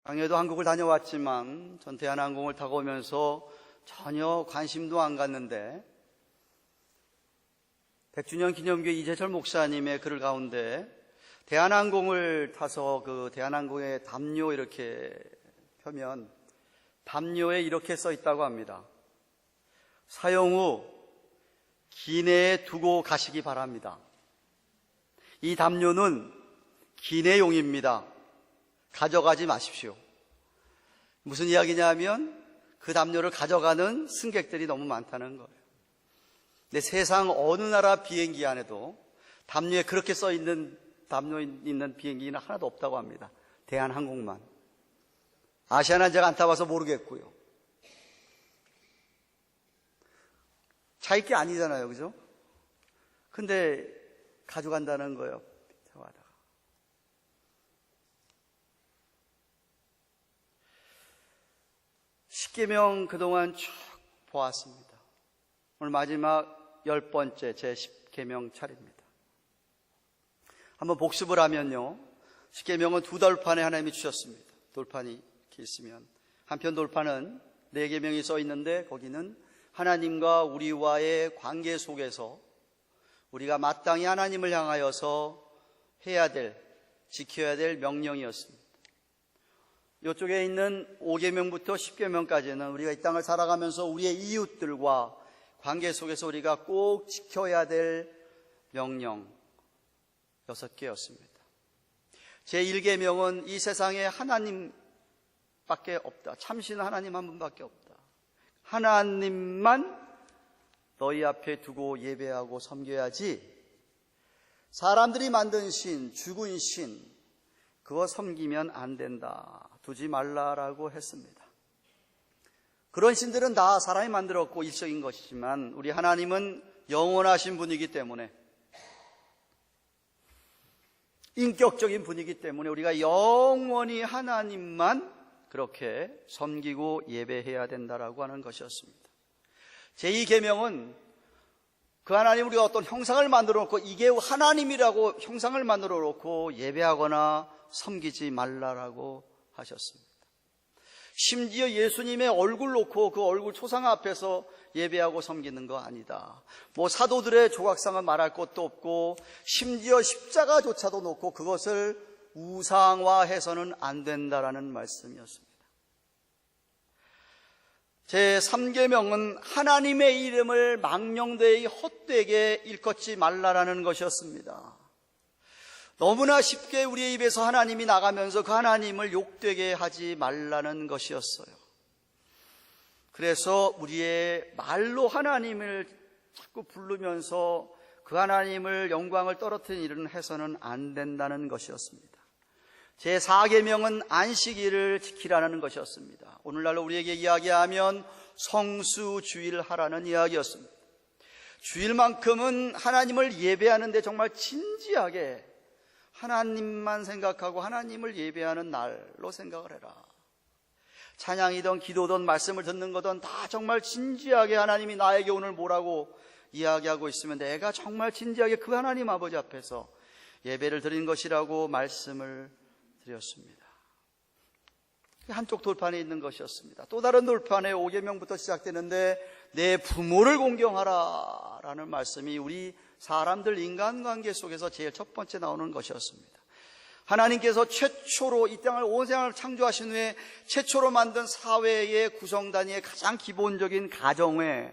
작년에도 한국을 다녀왔지만 전 대한항공을 타고 오면서 전혀 관심도 안 갔는데 100주년 기념교회 이재철 목사님의 글 가운데 대한항공을 타서 그 대한항공의 담요 이렇게 펴면 담요에 이렇게 써 있다고 합니다. 사용 후 기내에 두고 가시기 바랍니다. 이 담요는 기내용입니다. 가져가지 마십시오. 무슨 이야기냐면 그 담요를 가져가는 승객들이 너무 많다는 거예요. 근데 세상 어느 나라 비행기 안에도 담요에 그렇게 써 있는 담요 있는 비행기는 하나도 없다고 합니다. 대한항공만. 아시아나는 제가 안 타봐서 모르겠고요. 자기 게 아니잖아요, 그죠? 근데 가져간다는 거예요. 하다가. 십계명 그동안 쭉 보았습니다. 오늘 마지막 10번째 제 10계명 차례입니다. 한번 복습을 하면요, 십계명은 두 돌판에 하나님이 주셨습니다. 돌판이 이렇게 있으면 한편 돌판은 4계명이 써 있는데 거기는 하나님과 우리와의 관계 속에서 우리가 마땅히 하나님을 향하여서 해야 될, 지켜야 될 명령이었습니다. 이쪽에 있는 5계명부터 10계명까지는 우리가 이 땅을 살아가면서 우리의 이웃들과 관계 속에서 우리가 꼭 지켜야 될 명령 6개였습니다. 제1계명은 이 세상에 하나님밖에 없다. 참신 하나님 한 분밖에 없다. 하나님만 너희 앞에 두고 예배하고 섬겨야지 사람들이 만든 신, 죽은 신 그거 섬기면 안 된다. 두지 말라라고 했습니다. 그런 신들은 다 사람이 만들었고 일적인 것이지만 우리 하나님은 영원하신 분이기 때문에 인격적인 분이기 때문에 우리가 영원히 하나님만 그렇게 섬기고 예배해야 된다라고 하는 것이었습니다. 제2계명은 그 하나님 우리가 어떤 형상을 만들어 놓고 이게 하나님이라고 형상을 만들어 놓고 예배하거나 섬기지 말라라고 하셨습니다. 심지어 예수님의 얼굴 놓고 그 얼굴 초상 앞에서 예배하고 섬기는 거 아니다. 뭐 사도들의 조각상은 말할 것도 없고 심지어 십자가조차도 놓고 그것을 우상화해서는 안 된다라는 말씀이었습니다. 제3계명은 하나님의 이름을 망령되이 헛되게 일컫지 말라라는 것이었습니다. 너무나 쉽게 우리의 입에서 하나님이 나가면서 그 하나님을 욕되게 하지 말라는 것이었어요. 그래서 우리의 말로 하나님을 자꾸 부르면서 그 하나님을 영광을 떨어뜨리는 일은 해서는 안 된다는 것이었습니다. 제4계명은 안식일을 지키라는 것이었습니다. 오늘날로 우리에게 이야기하면 성수주일 하라는 이야기였습니다. 주일만큼은 하나님을 예배하는 데 정말 진지하게 하나님만 생각하고 하나님을 예배하는 날로 생각을 해라. 찬양이든 기도든 말씀을 듣는 거든 다 정말 진지하게 하나님이 나에게 오늘 뭐라고 이야기하고 있으면 내가 정말 진지하게 그 하나님 아버지 앞에서 예배를 드린 것이라고 말씀을 드렸습니다. 한쪽 돌판에 있는 것이었습니다. 또 다른 돌판에 5계명부터 시작되는데 내 부모를 공경하라 라는 말씀이 우리 사람들 인간관계 속에서 제일 첫 번째 나오는 것이었습니다. 하나님께서 최초로 이 땅을 온 세상을 창조하신 후에 최초로 만든 사회의 구성단위의 가장 기본적인 가정에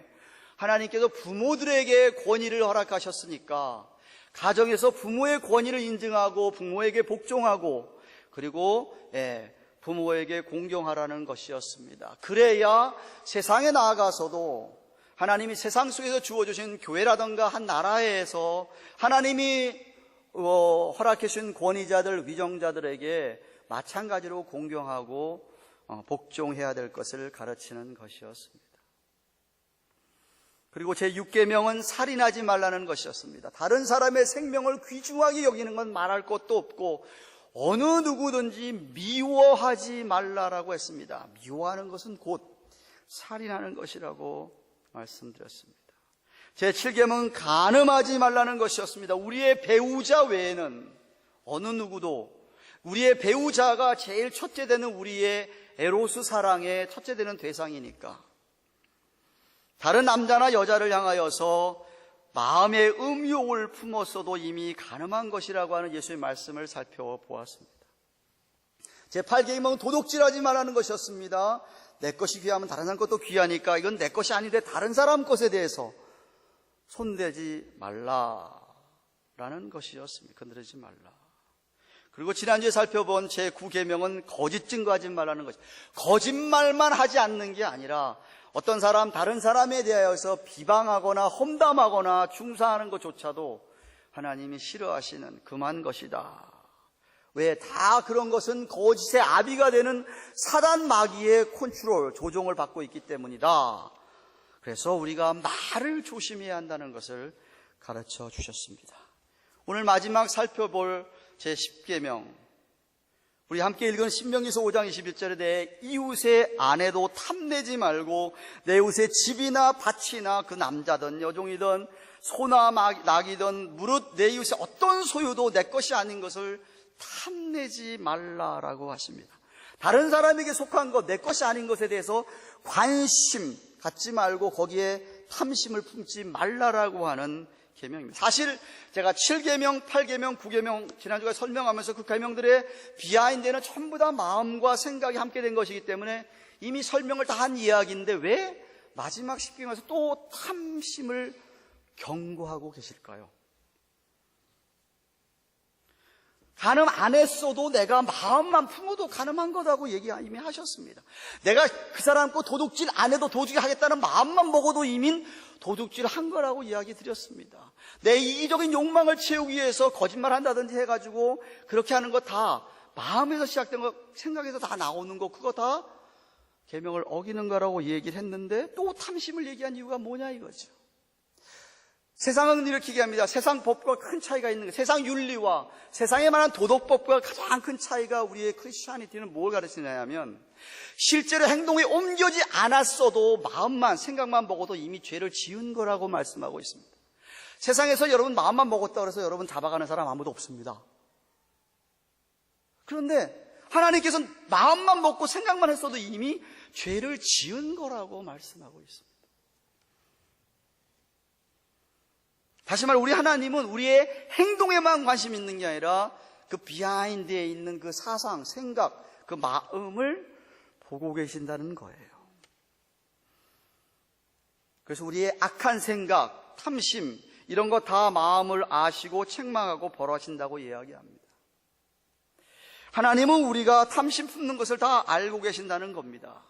하나님께서 부모들에게 권위를 허락하셨으니까 가정에서 부모의 권위를 인증하고 부모에게 복종하고 그리고 부모에게 공경하라는 것이었습니다. 그래야 세상에 나아가서도 하나님이 세상 속에서 주어주신 교회라든가 한 나라에서 하나님이 허락해 주신 권위자들, 위정자들에게 마찬가지로 공경하고 복종해야 될 것을 가르치는 것이었습니다. 그리고 제6계명은 살인하지 말라는 것이었습니다. 다른 사람의 생명을 귀중하게 여기는 건 말할 것도 없고 어느 누구든지 미워하지 말라라고 했습니다. 미워하는 것은 곧 살인하는 것이라고 말씀드렸습니다. 제7계명은 간음하지 말라는 것이었습니다. 우리의 배우자 외에는 어느 누구도 우리의 배우자가 제일 첫째 되는 우리의 에로스 사랑의 첫째 되는 대상이니까 다른 남자나 여자를 향하여서 마음의 음욕을 품었어도 이미 가늠한 것이라고 하는 예수의 말씀을 살펴보았습니다. 제8계명은 도둑질하지 말라는 것이었습니다. 내 것이 귀하면 다른 사람 것도 귀하니까 이건 내 것이 아닌데 다른 사람 것에 대해서 손대지 말라라는 것이었습니다. 건드리지 말라. 그리고 지난주에 살펴본 제9계명은 거짓 증거하지 말라는 것입니다. 거짓말만 하지 않는 게 아니라 어떤 사람, 다른 사람에 대하여서 비방하거나 험담하거나 중상하는 것조차도 하나님이 싫어하시는 금한 것이다. 왜? 다 그런 것은 거짓의 아비가 되는 사단 마귀의 컨트롤, 조종을 받고 있기 때문이다. 그래서 우리가 말을 조심해야 한다는 것을 가르쳐 주셨습니다. 오늘 마지막 살펴볼 제10계명, 우리 함께 읽은 신명기서 5장 21절에 내 이웃의 아내도 탐내지 말고 내 이웃의 집이나 밭이나 그 남자든 여종이든 소나 낙이든 무릇 내 이웃의 어떤 소유도 내 것이 아닌 것을 탐내지 말라라고 하십니다. 다른 사람에게 속한 것, 내 것이 아닌 것에 대해서 관심 갖지 말고 거기에 탐심을 품지 말라라고 하는 계명입니다. 사실 제가 7계명, 8계명, 9계명 지난주에 설명하면서 그 계명들의 비하인드는 전부 다 마음과 생각이 함께 된 것이기 때문에 이미 설명을 다 한 이야기인데 왜 마지막 10계명에서 또 탐심을 경고하고 계실까요? 간음 안 했어도 내가 마음만 품어도 간음한 거라고 얘기 이미 하셨습니다. 내가 그 사람 거 도둑질 안 해도 도둑질 하겠다는 마음만 먹어도 이미 도둑질 한 거라고 이야기 드렸습니다. 내 이기적인 욕망을 채우기 위해서 거짓말 한다든지 해가지고 그렇게 하는 거 다 마음에서 시작된 거, 생각에서 다 나오는 거, 그거 다 계명을 어기는 거라고 얘기를 했는데 또 탐심을 얘기한 이유가 뭐냐 이거죠. 세상은 이렇게 얘기합니다. 세상 법과 큰 차이가 있는 거예요. 세상 윤리와 세상에 관한 도덕법과 가장 큰 차이가 우리의 크리스천리티는 뭘 가르치냐 하면 실제로 행동에 옮겨지 않았어도 마음만 생각만 먹어도 이미 죄를 지은 거라고 말씀하고 있습니다. 세상에서 여러분 마음만 먹었다고 해서 여러분 잡아가는 사람 아무도 없습니다. 그런데 하나님께서는 마음만 먹고 생각만 했어도 이미 죄를 지은 거라고 말씀하고 있습니다. 다시 말해 우리 하나님은 우리의 행동에만 관심 있는 게 아니라 그 비하인드에 있는 그 사상, 생각, 그 마음을 보고 계신다는 거예요. 그래서 우리의 악한 생각, 탐심 이런 거 다 마음을 아시고 책망하고 벌하신다고 이야기합니다. 하나님은 우리가 탐심 품는 것을 다 알고 계신다는 겁니다.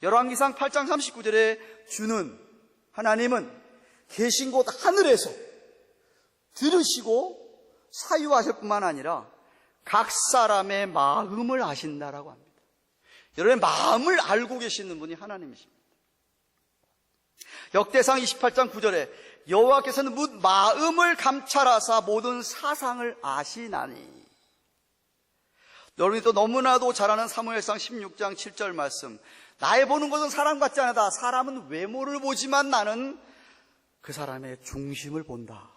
열왕기상 8장 39절에 주는 하나님은 계신 곳 하늘에서 들으시고 사유하실 뿐만 아니라 각 사람의 마음을 아신다라고 합니다. 여러분의 마음을 알고 계시는 분이 하나님이십니다. 역대상 28장 9절에 여호와께서는 묻 마음을 감찰하사 모든 사상을 아시나니. 여러분이 또 너무나도 잘 아는 사무엘상 16장 7절 말씀, 나의 보는 것은 사람 같지 않다. 사람은 외모를 보지만 나는 그 사람의 중심을 본다.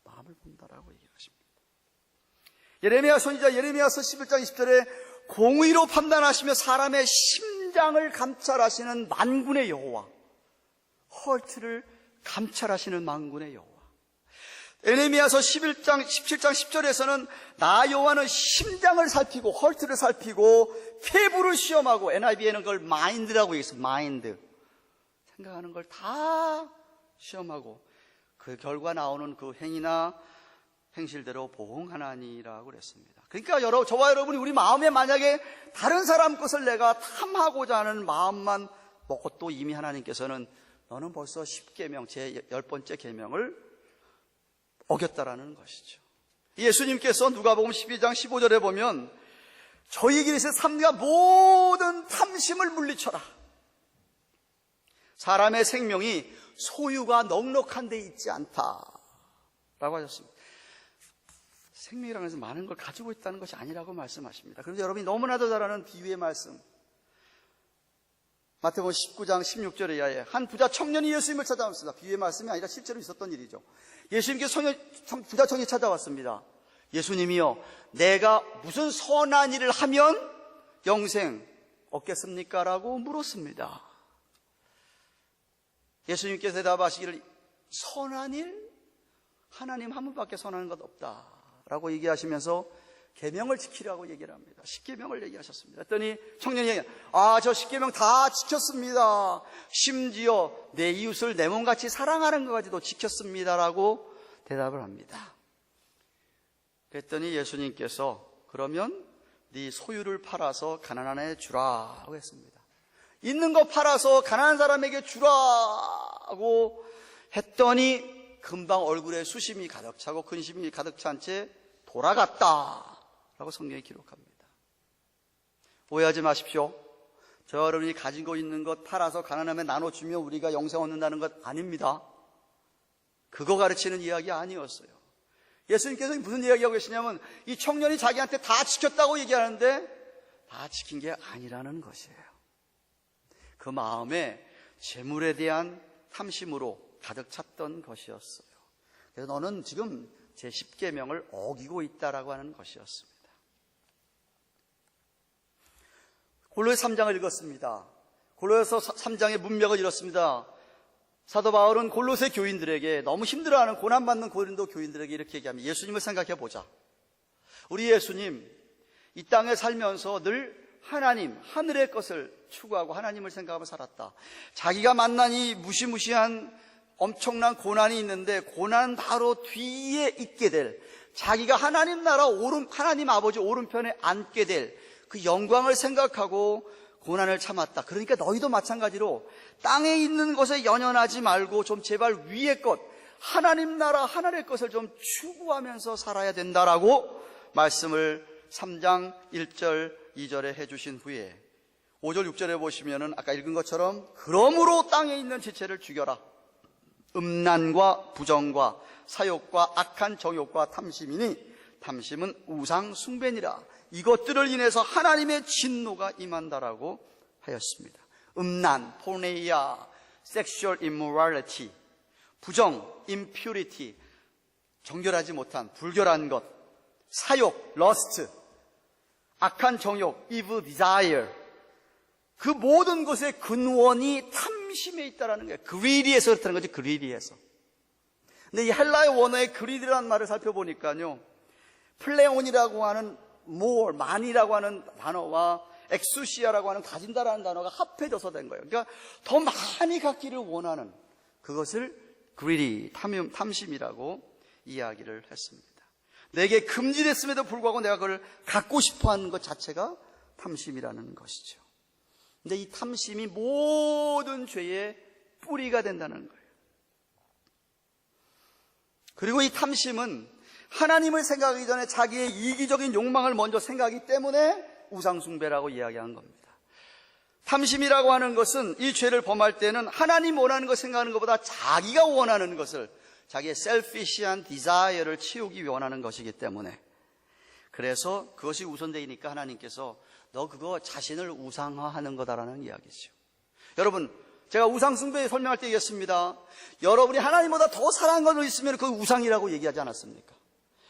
마음을 본다라고 얘기하십니다. 예레미야 선지자 예레미야서 11장 20절에 공의로 판단하시며 사람의 심장을 감찰하시는 만군의 여호와, 헐트를 감찰하시는 만군의 여호와. 예레미야서 17장 10절에서는 나 여호와는 심장을 살피고 헐트를 살피고 폐부를 시험하고, NIV에는 그걸 마인드라고 얘기했어요. 마인드, 생각하는 걸 다 시험하고 그 결과 나오는 그 행위나 행실대로 보응하나니라고 그랬습니다. 그러니까 저와 여러분이 우리 마음에 만약에 다른 사람 것을 내가 탐하고자 하는 마음만 먹고 이미 하나님께서는 너는 벌써 10계명, 제 10번째 계명을 어겼다라는 것이죠. 예수님께서 누가복음 12장 15절에 보면 저희에게 있어 삼가 모든 탐심을 물리쳐라. 사람의 생명이 소유가 넉넉한 데 있지 않다라고 하셨습니다. 생명이라고 해서 많은 걸 가지고 있다는 것이 아니라고 말씀하십니다. 그런데 여러분이 너무나도 잘 아는 비유의 말씀, 마태복음 19장 16절에 한 부자 청년이 예수님을 찾아왔습니다. 비유의 말씀이 아니라 실제로 있었던 일이죠. 예수님께서 부자 청년이 찾아왔습니다. 예수님이요, 내가 무슨 선한 일을 하면 영생 얻겠습니까? 라고 물었습니다. 예수님께서 대답하시기를, 선한 일? 하나님 한 분밖에 선한 것 없다 라고 얘기하시면서 계명을 지키라고 얘기를 합니다. 10계명을 얘기하셨습니다. 그랬더니 청년이 저 10계명 다 지켰습니다. 심지어 내 이웃을 내 몸같이 사랑하는 것까지도 지켰습니다 라고 대답을 합니다. 그랬더니 예수님께서 그러면 네 소유를 팔아서 가난한 애 주라고 했습니다. 있는 거 팔아서 가난한 사람에게 주라고 했더니 금방 얼굴에 수심이 가득 차고 근심이 가득 찬 채 돌아갔다라고 성경이 기록합니다. 오해하지 마십시오. 저 여러분이 가지고 있는 것 팔아서 가난함에 나눠주면 우리가 영생 얻는다는 것 아닙니다. 그거 가르치는 이야기 아니었어요. 예수님께서 무슨 이야기하고 계시냐면 이 청년이 자기한테 다 지켰다고 얘기하는데 다 지킨 게 아니라는 것이에요. 그 마음에 재물에 대한 탐심으로 가득 찼던 것이었어요. 그래서 너는 지금 제 10계명을 어기고 있다라고 하는 것이었습니다. 골로새 3장을 읽었습니다. 골로새 3장의 문맥을 읽었습니다. 사도 바울은 골로새 교인들에게, 너무 힘들어하는 고난받는 고린도 교인들에게 이렇게 얘기합니다. 예수님을 생각해 보자. 우리 예수님 이 땅에 살면서 늘 하나님, 하늘의 것을 추구하고 하나님을 생각하며 살았다. 자기가 만난 이 무시무시한 엄청난 고난이 있는데 고난 바로 뒤에 있게 될, 자기가 하나님 나라 하나님 아버지 오른편에 앉게 될 그 영광을 생각하고 고난을 참았다. 그러니까 너희도 마찬가지로 땅에 있는 것에 연연하지 말고 좀 제발 위의 것, 하나님 나라 하늘의 것을 좀 추구하면서 살아야 된다라고 말씀을 3장 1절 2절에 해주신 후에 5절 6절에 보시면은 아까 읽은 것처럼 그러므로 땅에 있는 지체를 죽여라. 음란과 부정과 사욕과 악한 정욕과 탐심이니 탐심은 우상 숭배니라. 이것들을 인해서 하나님의 진노가 임한다라고 하였습니다. 음란, 포네이아, 섹슈얼 이모랄리티, 부정, impurity, 정결하지 못한 불결한 것, 사욕, 러스트, 악한 정욕, evil desire, 그 모든 것의 근원이 탐심에 있다라는 거예요. greedy에서 그렇다는 거죠. greedy에서. 근데 이 헬라의 원어의 greedy라는 말을 살펴보니까요, 플레온이라고 하는 more, 많이라고 하는 단어와 엑수시아라고 하는 가진다라는 단어가 합해져서 된 거예요. 그러니까 더 많이 갖기를 원하는 그것을 greedy, 탐심이라고 이야기를 했습니다. 내게 금지됐음에도 불구하고 내가 그걸 갖고 싶어하는 것 자체가 탐심이라는 것이죠. 근데 이 탐심이 모든 죄의 뿌리가 된다는 거예요. 그리고 이 탐심은 하나님을 생각하기 전에 자기의 이기적인 욕망을 먼저 생각하기 때문에 우상숭배라고 이야기한 겁니다. 탐심이라고 하는 것은 이 죄를 범할 때는 하나님 원하는 것 생각하는 것보다 자기가 원하는 것을, 자기의 셀피시한 디자이어를 채우기 원하는 것이기 때문에, 그래서 그것이 우선되니까 하나님께서 너 그거 자신을 우상화하는 거다라는 이야기죠. 여러분, 제가 우상숭배 설명할 때 얘기했습니다. 여러분이 하나님보다 더 사랑하는 것이 있으면 그 우상이라고 얘기하지 않았습니까?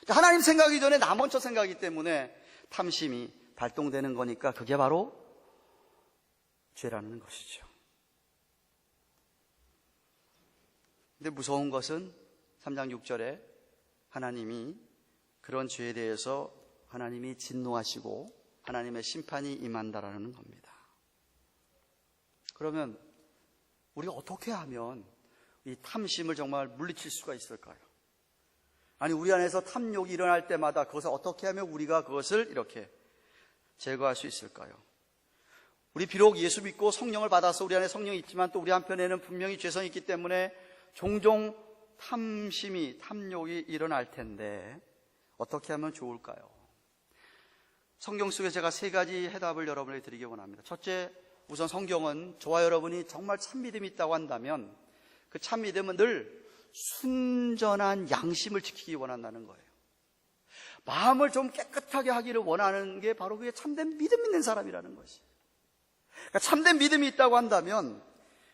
그러니까 하나님 생각하기 전에 나 먼저 생각하기 때문에 탐심이 발동되는 거니까 그게 바로 죄라는 것이죠. 근데 무서운 것은 3장 6절에 하나님이 그런 죄에 대해서 하나님이 진노하시고 하나님의 심판이 임한다라는 겁니다. 그러면 우리가 어떻게 하면 이 탐심을 정말 물리칠 수가 있을까요? 아니, 우리 안에서 탐욕이 일어날 때마다 그것을 어떻게 하면 우리가 그것을 이렇게 제거할 수 있을까요? 우리 비록 예수 믿고 성령을 받아서 우리 안에 성령이 있지만 또 우리 한편에는 분명히 죄성이 있기 때문에 종종 탐욕이 일어날 텐데 어떻게 하면 좋을까요? 성경 속에 제가 3가지 해답을 여러분에게 드리기 원합니다. 첫째, 우선 성경은 저와 여러분이 정말 참믿음이 있다고 한다면 그 참믿음은 늘 순전한 양심을 지키기 원한다는 거예요. 마음을 좀 깨끗하게 하기를 원하는 게 바로 그게 참된 믿음 있는 사람이라는 것이. 그러니까 참된 믿음이 있다고 한다면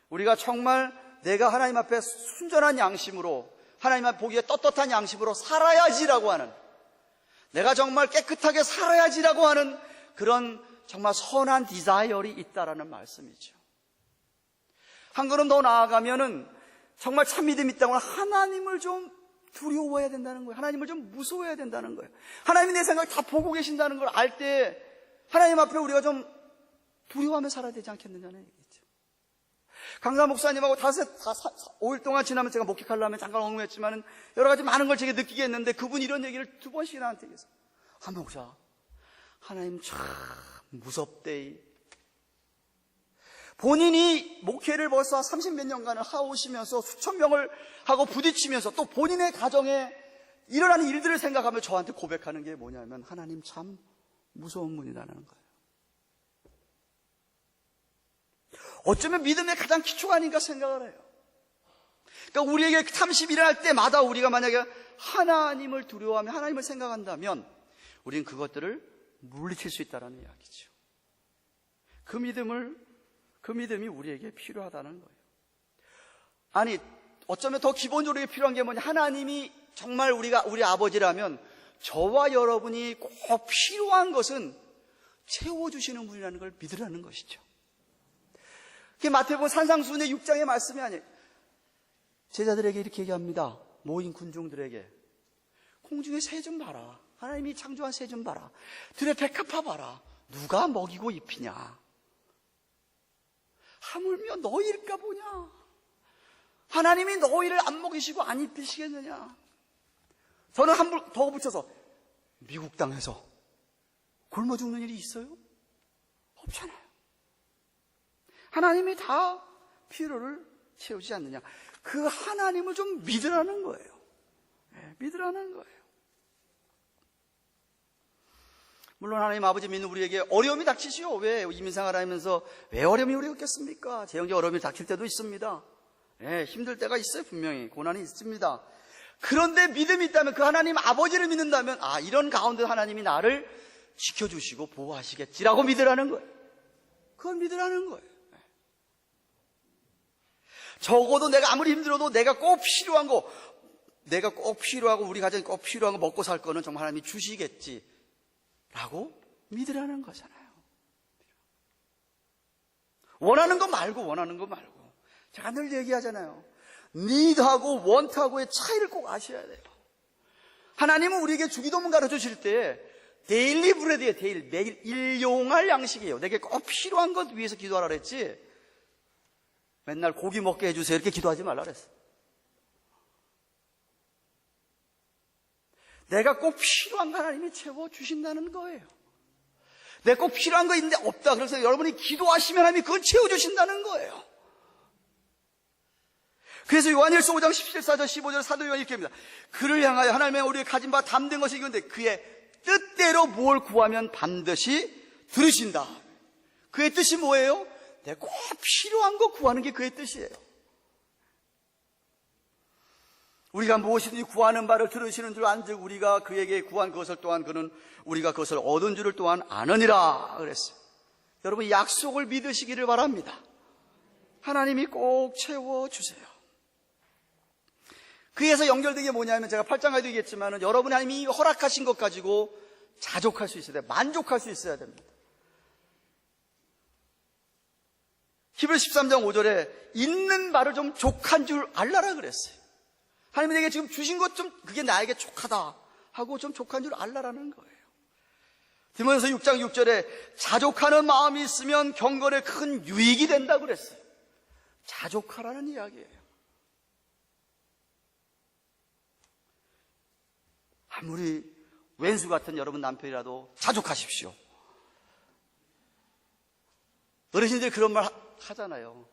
우리가 정말 내가 하나님 앞에 순전한 양심으로, 하나님 앞에 보기에 떳떳한 양심으로 살아야지라고 하는, 내가 정말 깨끗하게 살아야지라고 하는 그런 정말 선한 디자이어이 있다라는 말씀이죠. 한 걸음 더 나아가면은 정말 참 믿음이 있다고 하면 하나님을 좀 두려워해야 된다는 거예요. 하나님을 좀 무서워해야 된다는 거예요. 하나님이 내 생각을 다 보고 계신다는 걸 알 때 하나님 앞에 우리가 좀 두려워하며 살아야 되지 않겠느냐는 얘기죠. 강사 목사님하고 5일 동안 지나면 제가 목회하려면 잠깐 언급했지만 여러 가지 많은 걸 제가 느끼게 했는데 그분이 이런 얘기를 2번씩이나 한테 얘기했어요. 한 목사, 하나님 참 무섭대. 본인이 목회를 벌써 30몇 년간을 하오시면서 수천 명을 하고 부딪히면서 또 본인의 가정에 일어나는 일들을 생각하며 저한테 고백하는 게 뭐냐면 하나님 참 무서운 분이라는 거예요. 어쩌면 믿음의 가장 기초가 아닌가 생각을 해요. 그러니까 우리에게 탐심이 일어날 때마다 우리가 만약에 하나님을 두려워하며 하나님을 생각한다면 우리는 그것들을 물리칠 수 있다는 이야기죠. 그 믿음이 우리에게 필요하다는 거예요. 아니, 어쩌면 더 기본적으로 필요한 게 뭐냐? 하나님이 정말 우리 아버지라면 저와 여러분이 꼭 필요한 것은 채워주시는 분이라는 걸 믿으라는 것이죠. 그게 마태복음 산상수훈의 6장의 말씀이 아니에요. 제자들에게 이렇게 얘기합니다. 모인 군중들에게. 공중의 새 좀 봐라. 하나님이 창조한 새 좀 봐라. 들의 백합화 봐라. 누가 먹이고 입히냐? 하물며 너희일까 보냐? 하나님이 너희를 안 먹이시고 안 입히시겠느냐? 저는 한 분 더 붙여서 미국 땅에서 굶어 죽는 일이 있어요? 없잖아요. 하나님이 다 필요를 채우지 않느냐? 그 하나님을 좀 믿으라는 거예요. 네, 믿으라는 거예요. 물론 하나님 아버지 믿는 우리에게 어려움이 닥치시오. 왜 이민생활 하면서 왜 어려움이 우리가 있겠습니까? 재정적 어려움이 닥칠 때도 있습니다. 네, 힘들 때가 있어요. 분명히 고난이 있습니다. 그런데 믿음이 있다면 그 하나님 아버지를 믿는다면 이런 가운데 하나님이 나를 지켜주시고 보호하시겠지라고 믿으라는 거예요. 그걸 믿으라는 거예요. 네. 적어도 내가 아무리 힘들어도 내가 꼭 필요한 거, 내가 꼭 필요하고 우리 가정이 꼭 필요한 거 먹고 살 거는 정말 하나님이 주시겠지 라고 믿으라는 거잖아요. 원하는 거 말고 제가 늘 얘기하잖아요. need하고 want하고의 차이를 꼭 아셔야 돼요. 하나님은 우리에게 주기도문 가르쳐주실 때 데일리 브레드예요. 매일 일용할 양식이에요. 내게 꼭 필요한 것 위해서 기도하라 그랬지 맨날 고기 먹게 해주세요 이렇게 기도하지 말라 그랬어요. 내가 꼭 필요한 거 하나님이 채워주신다는 거예요. 내가 꼭 필요한 거 있는데 없다. 그래서 여러분이 기도하시면 하나님이 그걸 채워주신다는 거예요. 그래서 요한일서 5장 17절 15절 사도 요한이 이렇게 합니다. 그를 향하여 하나님의 우리의 가진 바 담된 것이 이건데 그의 뜻대로 뭘 구하면 반드시 들으신다. 그의 뜻이 뭐예요? 내가 꼭 필요한 거 구하는 게 그의 뜻이에요. 우리가 무엇이든지 구하는 바를 들으시는 줄 안즉 우리가 그에게 구한 것을 또한 그는 우리가 그것을 얻은 줄을 또한 아느니라 그랬어요. 여러분 약속을 믿으시기를 바랍니다. 하나님이 꼭 채워주세요. 그에서 연결된 게 뭐냐면 제가 8장에도 얘기했지만 여러분이 하나님이 허락하신 것 가지고 자족할 수 있어야 돼요. 만족할 수 있어야 됩니다. 히브리 13장 5절에 있는 바를 좀 족한 줄 알라라 그랬어요. 하나님이 내게 지금 주신 것 좀 그게 나에게 족하다 하고 좀 족한 줄 알라라는 거예요. 디모데서 6장 6절에 자족하는 마음이 있으면 경건에 큰 유익이 된다고 그랬어요. 자족하라는 이야기예요. 아무리 왼수 같은 여러분 남편이라도 자족하십시오. 어르신들이 그런 말 하잖아요.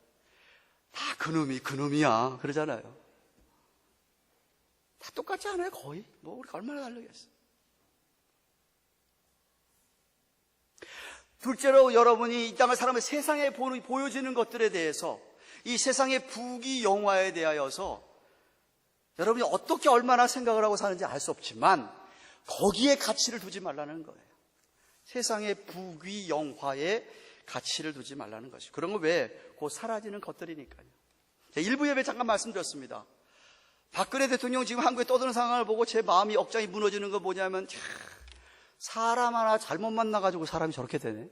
다 그놈이야 그러잖아요. 다 똑같지 않아요 거의? 뭐 우리가 얼마나 다르겠어. 둘째로 여러분이 이 땅을 살아가며 세상에 보여지는 것들에 대해서 이 세상의 부귀영화에 대하여서 여러분이 어떻게 얼마나 생각을 하고 사는지 알 수 없지만 거기에 가치를 두지 말라는 거예요. 세상의 부귀영화에 가치를 두지 말라는 것이죠. 그런 거 왜? 곧 사라지는 것들이니까요. 일부 예배 잠깐 말씀드렸습니다. 박근혜 대통령 지금 한국에 떠드는 상황을 보고 제 마음이 억장이 무너지는 거 뭐냐면 사람 하나 잘못 만나가지고 사람이 저렇게 되네.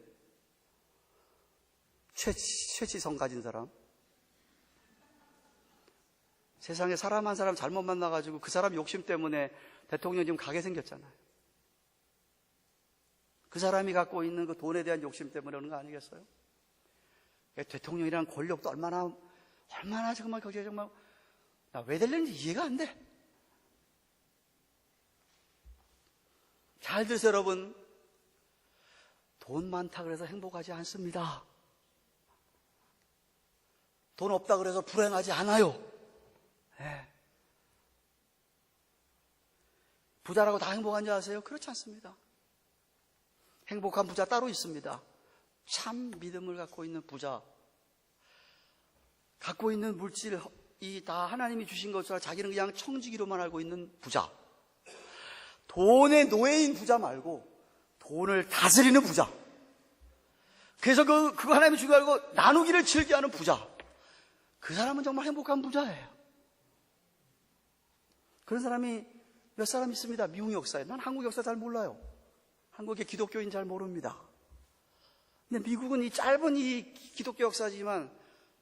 최치성 가진 사람. 세상에 사람 한 사람 잘못 만나가지고 그 사람 욕심 때문에 대통령 지금 가게 생겼잖아요. 그 사람이 갖고 있는 그 돈에 대한 욕심 때문에 그런 거 아니겠어요? 대통령이라는 권력도 얼마나 정말 거기에 정말 왜 되려는지 이해가 안 돼. 잘 들으세요, 여러분. 돈 많다 그래서 행복하지 않습니다. 돈 없다 그래서 불행하지 않아요. 네. 부자라고 다 행복한지 아세요? 그렇지 않습니다. 행복한 부자 따로 있습니다. 참 믿음을 갖고 있는 부자, 갖고 있는 물질이 다 하나님이 주신 것을 자기는 그냥 청지기로만 알고 있는 부자, 돈의 노예인 부자 말고 돈을 다스리는 부자, 그래서 그거 하나님이 주고 알고 나누기를 즐겨하는 부자, 그 사람은 정말 행복한 부자예요. 그런 사람이 몇 사람 있습니다. 미국 역사에. 난 한국 역사 잘 몰라요. 한국의 기독교인 잘 모릅니다. 근데 미국은 이 짧은 이 기독교 역사지만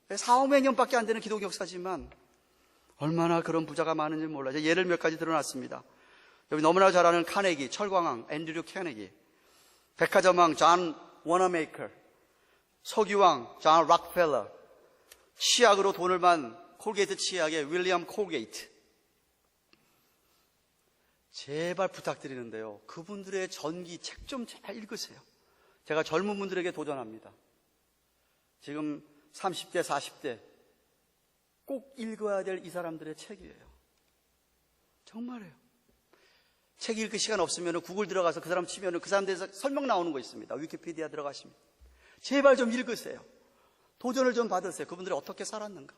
4~500년밖에 안 되는 기독교 역사지만 얼마나 그런 부자가 많은지 몰라요. 예를 몇 가지 드러났습니다. 여기 너무나 잘 아는 카네기, 철광왕 앤드류 카네기, 백화점왕 존 워너메이커, 석유왕 존 록펠러, 치약으로 돈을 만 콜게이트 치약의 윌리엄 콜게이트. 제발 부탁드리는데요, 그분들의 전기 책 좀 제발 읽으세요. 제가 젊은 분들에게 도전합니다. 지금 30대, 40대 꼭 읽어야 될 이 사람들의 책이에요. 정말이에요. 책 읽을 시간 없으면 구글 들어가서 그 사람 치면 그 사람 대해서 설명 나오는 거 있습니다. 위키피디아 들어가시면. 제발 좀 읽으세요. 도전을 좀 받으세요. 그분들이 어떻게 살았는가.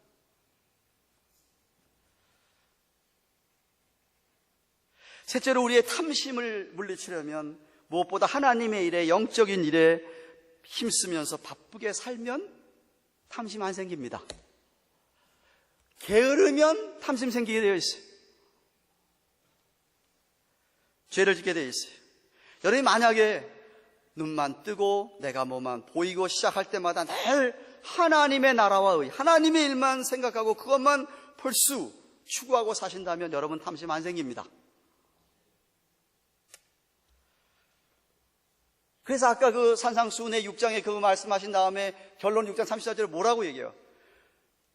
셋째로, 우리의 탐심을 물리치려면 무엇보다 하나님의 일에, 영적인 일에 힘쓰면서 바쁘게 살면 탐심 안 생깁니다. 게으르면 탐심 생기게 되어 있어요. 죄를 짓게 되어 있어요. 여러분이 만약에 눈만 뜨고 내가 뭐만 보이고 시작할 때마다 늘 하나님의 나라와 의, 하나님의 일만 생각하고 그것만 추구하고 사신다면 여러분 탐심 안 생깁니다. 그래서 아까 그 산상수훈의 6장에 그거 말씀하신 다음에 결론 6장 34절에 뭐라고 얘기해요?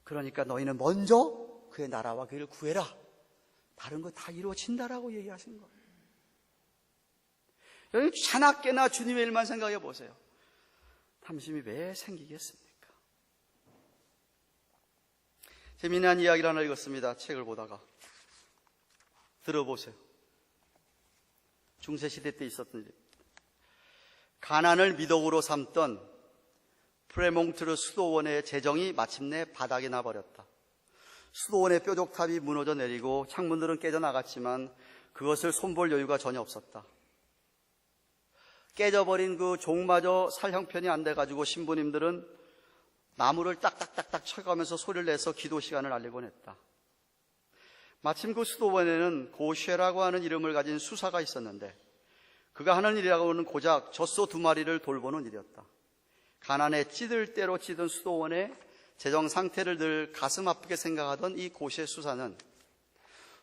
그러니까 너희는 먼저 그의 나라와 그를 구해라. 다른 거 다 이루어진다라고 얘기하시는 거예요. 여러분 자나깨나 주님의 일만 생각해 보세요. 탐심이 왜 생기겠습니까? 재미난 이야기를 하나 읽었습니다. 책을 보다가. 들어보세요. 중세시대 때 있었던 일. 가난을 미덕으로 삼던 프레몽트르 수도원의 재정이 마침내 바닥이 나버렸다. 수도원의 뾰족탑이 무너져 내리고 창문들은 깨져나갔지만 그것을 손볼 여유가 전혀 없었다. 깨져버린 그 종마저 살 형편이 안 돼가지고 신부님들은 나무를 딱딱딱딱 쳐가면서 소리를 내서 기도 시간을 알리곤 했다. 마침 그 수도원에는 고쉐라고 하는 이름을 가진 수사가 있었는데 그가 하는 일이라고는 고작 젖소 2마리를 돌보는 일이었다. 가난에 찌들 대로 찌든 수도원의 재정 상태를 늘 가슴 아프게 생각하던 이 고쉐 수사는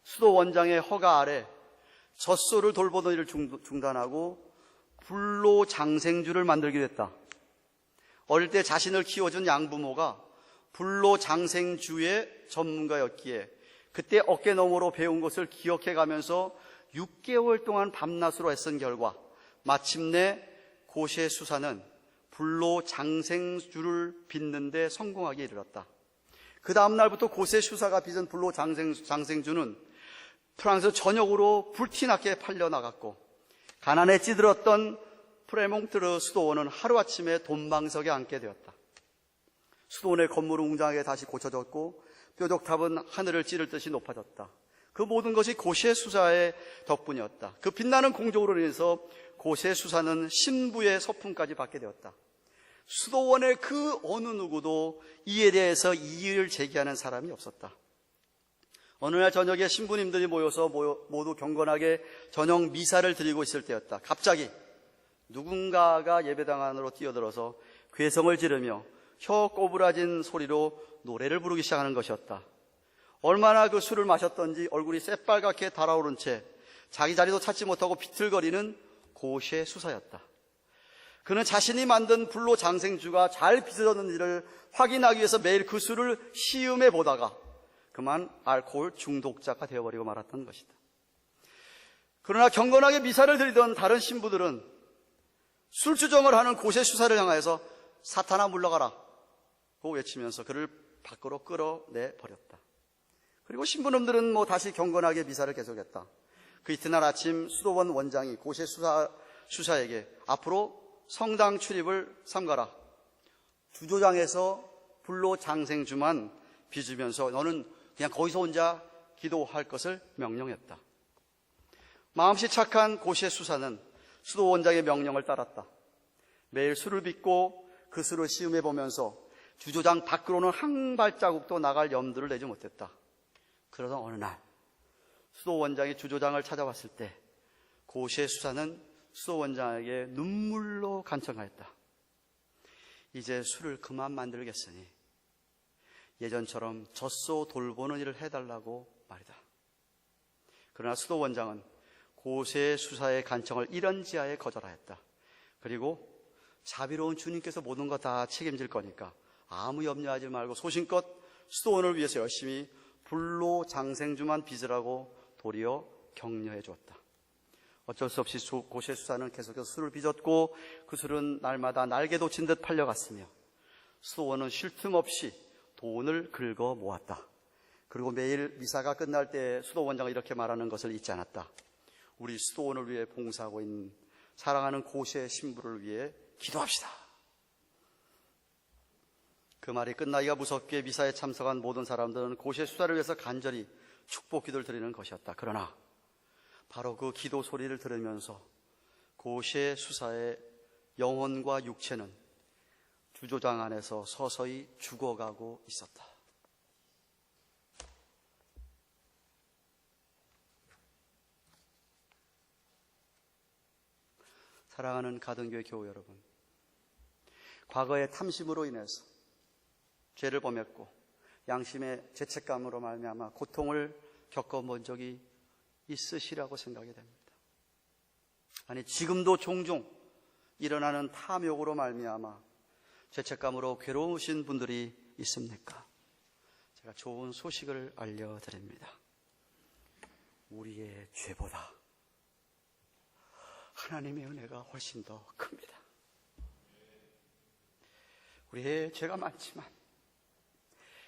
수도원장의 허가 아래 젖소를 돌보던 일을 중단하고 불로장생주를 만들기로 했다. 어릴 때 자신을 키워준 양부모가 불로장생주의 전문가였기에 그때 어깨너머로 배운 것을 기억해가면서 6개월 동안 밤낮으로 애쓴 결과 마침내 고쉐 수사는 불로장생주를 빚는 데 성공하게 이르렀다. 그 다음 날부터 고쉐 수사가 빚은 불로장생주는 프랑스 전역으로 불티나게 팔려나갔고 가난에 찌들었던 프레몽트르 수도원은 하루아침에 돈방석에 앉게 되었다. 수도원의 건물은 웅장하게 다시 고쳐졌고 뾰족탑은 하늘을 찌를 듯이 높아졌다. 그 모든 것이 고쉐 수사의 덕분이었다. 그 빛나는 공적으로 인해서 고쉐 수사는 신부의 서품까지 받게 되었다. 수도원의 그 어느 누구도 이에 대해서 이의를 제기하는 사람이 없었다. 어느 날 저녁에 신부님들이 모여서 모두 경건하게 저녁 미사를 드리고 있을 때였다. 갑자기 누군가가 예배당 안으로 뛰어들어서 괴성을 지르며 혀 꼬부라진 소리로 노래를 부르기 시작하는 것이었다. 얼마나 그 술을 마셨던지 얼굴이 새빨갛게 달아오른 채 자기 자리도 찾지 못하고 비틀거리는 고시의 수사였다. 그는 자신이 만든 불로 장생주가 잘 빚어졌는지를 확인하기 위해서 매일 그 술을 시음해 보다가 그만 알코올 중독자가 되어버리고 말았던 것이다. 그러나 경건하게 미사를 드리던 다른 신부들은 술주정을 하는 고시의 수사를 향하여서 사탄아 물러가라 고 외치면서 그를 밖으로 끌어내 버렸다. 그리고 신부님들은 다시 경건하게 미사를 계속했다. 그 이튿날 아침 수도원 원장이 고시의 수사에게 앞으로 성당 출입을 삼가라. 주조장에서 불로 장생주만 빚으면서 너는 그냥 거기서 혼자 기도할 것을 명령했다. 마음씨 착한 고시의 수사는 수도 원장의 명령을 따랐다. 매일 술을 빚고 그 술을 시음해 보면서 주조장 밖으로는 한 발자국도 나갈 염두를 내지 못했다. 그러던 어느 날 수도 원장이 주조장을 찾아왔을 때 고시의 수사는 수도 원장에게 눈물로 간청하였다. 이제 술을 그만 만들겠으니 예전처럼 젖소 돌보는 일을 해달라고 말이다. 그러나 수도 원장은 고시의 수사의 간청을 이런지하에 거절하였다. 그리고 자비로운 주님께서 모든 거 다 책임질 거니까 아무 염려하지 말고 소신껏 수도원을 위해서 열심히 불로 장생주만 빚으라고 도리어 격려해 주었다. 어쩔 수 없이 고시의 수사는 계속해서 술을 빚었고 그 술은 날마다 날개 돋친 듯 팔려갔으며 수도원은 쉴 틈 없이 돈을 긁어 모았다. 그리고 매일 미사가 끝날 때 수도원장은 이렇게 말하는 것을 잊지 않았다. 우리 수도원을 위해 봉사하고 있는 사랑하는 고시의 신부를 위해 기도합시다. 그 말이 끝나기가 무섭게 미사에 참석한 모든 사람들은 고시의 수사를 위해서 간절히 축복 기도를 드리는 것이었다. 그러나 바로 그 기도 소리를 들으면서 고시의 수사의 영혼과 육체는 주조장 안에서 서서히 죽어가고 있었다. 사랑하는 가든교회 교우 여러분, 과거의 탐심으로 인해서 죄를 범했고 양심의 죄책감으로 말미암아 고통을 겪어본 적이 있으시라고 생각이 됩니다. 아니, 지금도 종종 일어나는 탐욕으로 말미암아 죄책감으로 괴로우신 분들이 있습니까? 제가 좋은 소식을 알려드립니다. 우리의 죄보다 하나님의 은혜가 훨씬 더 큽니다. 우리의 죄가 많지만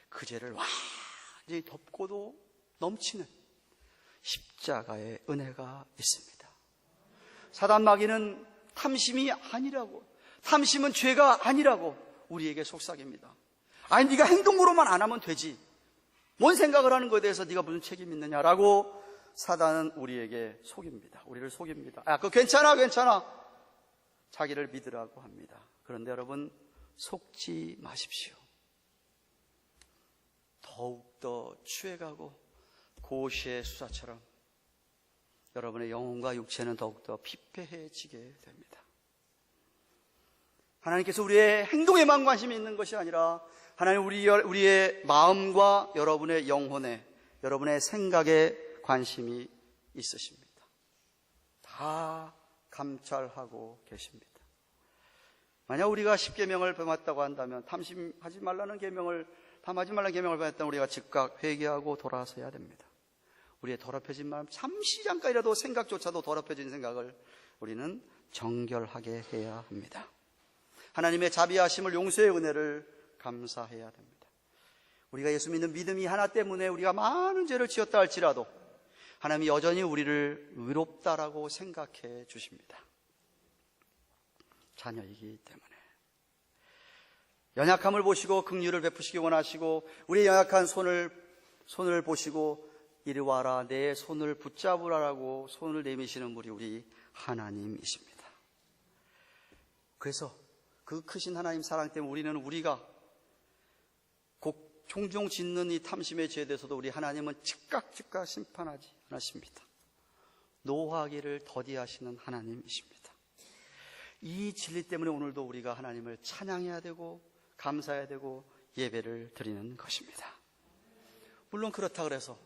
그 죄를 완전히 덮고도 넘치는 십자가의 은혜가 있습니다. 사단 마귀는 탐심이 아니라고, 탐심은 죄가 아니라고 우리에게 속삭입니다. 아니, 네가 행동으로만 안 하면 되지, 뭔 생각을 하는 것에 대해서 네가 무슨 책임 있느냐라고 사단은 우리에게 속입니다. 우리를 속입니다. 그거 괜찮아 자기를 믿으라고 합니다. 그런데 여러분, 속지 마십시오. 더욱더 취해가고 고시의 수사처럼 여러분의 영혼과 육체는 더욱더 피폐해지게 됩니다. 하나님께서 우리의 행동에만 관심이 있는 것이 아니라 하나님 우리의 마음과 여러분의 영혼에, 여러분의 생각에 관심이 있으십니다. 다 감찰하고 계십니다. 만약 우리가 10계명을 범했다고 한다면, 탐심하지 말라는 계명을, 탐하지 말라는 계명을 범했다면 우리가 즉각 회개하고 돌아서야 됩니다. 우리의 더럽혀진 마음, 잠시 잠깐이라도 생각조차도 더럽혀진 생각을 우리는 정결하게 해야 합니다. 하나님의 자비하심을, 용서의 은혜를 감사해야 됩니다. 우리가 예수 믿는 믿음이 하나 때문에 우리가 많은 죄를 지었다 할지라도 하나님이 여전히 우리를 의롭다라고 생각해 주십니다. 자녀이기 때문에. 연약함을 보시고 긍휼을 베푸시기 원하시고 우리의 연약한 손을 보시고 이리 와라 내 손을 붙잡으라라고 손을 내미시는 분이 우리 하나님이십니다. 그래서 그 크신 하나님 사랑 때문에 우리가 종종 짓는 이 탐심의 죄에 대해서도 우리 하나님은 즉각 심판하지 않으십니다. 노하기를 더디하시는 하나님이십니다. 이 진리 때문에 오늘도 우리가 하나님을 찬양해야 되고 감사해야 되고 예배를 드리는 것입니다. 물론 그렇다 그래서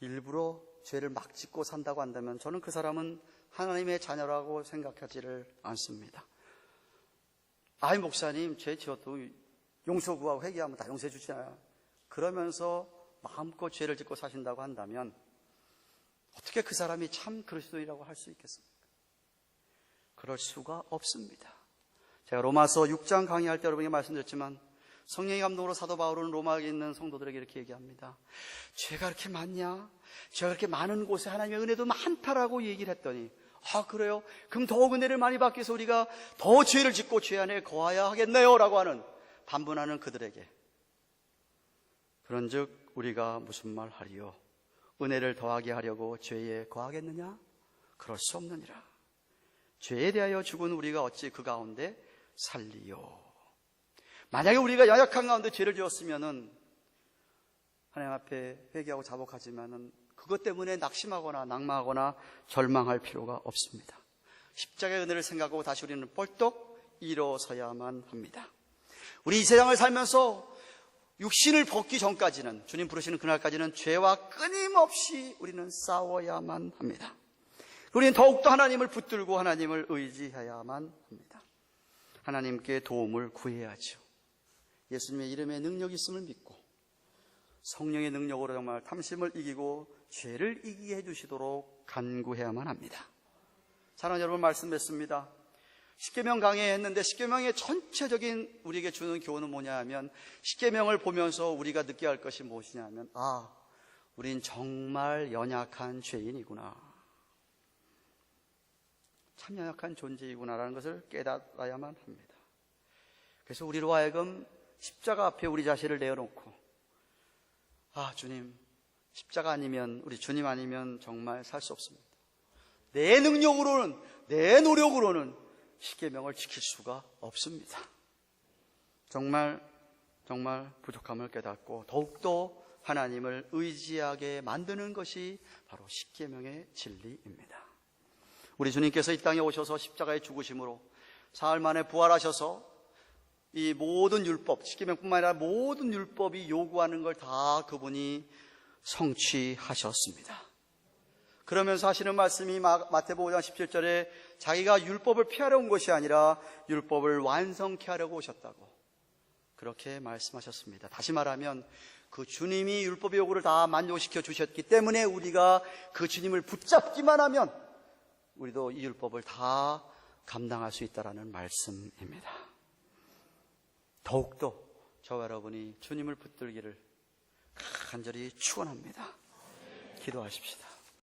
일부러 죄를 막 짓고 산다고 한다면 저는 그 사람은 하나님의 자녀라고 생각하지를 않습니다. 아이 목사님, 죄 지어도 용서 구하고 회개하면 다 용서해 주시나요? 그러면서 마음껏 죄를 짓고 사신다고 한다면 어떻게 그 사람이 참 그리스도인이라고 할 수 있겠습니까? 그럴 수가 없습니다. 제가 로마서 6장 강의할 때 여러분에게 말씀드렸지만 성령의 감동으로 사도 바울은 로마에 있는 성도들에게 이렇게 얘기합니다. 죄가 그렇게 많냐? 죄가 그렇게 많은 곳에 하나님의 은혜도 많다라고 얘기를 했더니 아 그래요? 그럼 더욱 은혜를 많이 받기 위해서 우리가 더 죄를 짓고 죄 안에 거하야 하겠네요 라고 하는 반문하는 그들에게 그런즉 우리가 무슨 말 하리요? 은혜를 더하게 하려고 죄에 거하겠느냐? 그럴 수 없느니라. 죄에 대하여 죽은 우리가 어찌 그 가운데 살리요? 만약에 우리가 연약한 가운데 죄를 지었으면은 하나님 앞에 회개하고 자복하지만은 그것 때문에 낙심하거나 낙마하거나 절망할 필요가 없습니다. 십자가의 은혜를 생각하고 다시 우리는 벌떡 일어서야만 합니다. 우리 이 세상을 살면서 육신을 벗기 전까지는 주님 부르시는 그날까지는 죄와 끊임없이 우리는 싸워야만 합니다. 우리는 더욱더 하나님을 붙들고 하나님을 의지해야만 합니다. 하나님께 도움을 구해야죠. 예수님의 이름에 능력이 있음을 믿고 성령의 능력으로 정말 탐심을 이기고 죄를 이기게 해주시도록 간구해야만 합니다. 사랑하는 여러분, 말씀 맺습니다. 십계명 강의했는데 십계명의 전체적인 우리에게 주는 교훈은 뭐냐 하면 십계명을 보면서 우리가 느껴야 할 것이 무엇이냐 하면 우린 정말 연약한 죄인이구나, 참 연약한 존재이구나라는 것을 깨달아야만 합니다. 그래서 우리로 하여금 십자가 앞에 우리 자신을 내어놓고 주님, 십자가 아니면, 우리 주님 아니면 정말 살 수 없습니다. 내 능력으로는, 내 노력으로는 십계명을 지킬 수가 없습니다. 정말 부족함을 깨닫고 더욱더 하나님을 의지하게 만드는 것이 바로 십계명의 진리입니다. 우리 주님께서 이 땅에 오셔서 십자가의 죽으심으로 사흘 만에 부활하셔서 이 모든 율법, 십계명뿐만 아니라 모든 율법이 요구하는 걸 다 그분이 성취하셨습니다. 그러면서 하시는 말씀이 마태복음 5장 17절에 자기가 율법을 피하러 온 것이 아니라 율법을 완성케 하려고 오셨다고 그렇게 말씀하셨습니다. 다시 말하면 그 주님이 율법의 요구를 다 만족시켜 주셨기 때문에 우리가 그 주님을 붙잡기만 하면 우리도 이 율법을 다 감당할 수 있다는 말씀입니다. 더욱더 저와 여러분이 주님을 붙들기를 간절히 축원합니다. 기도하십시다.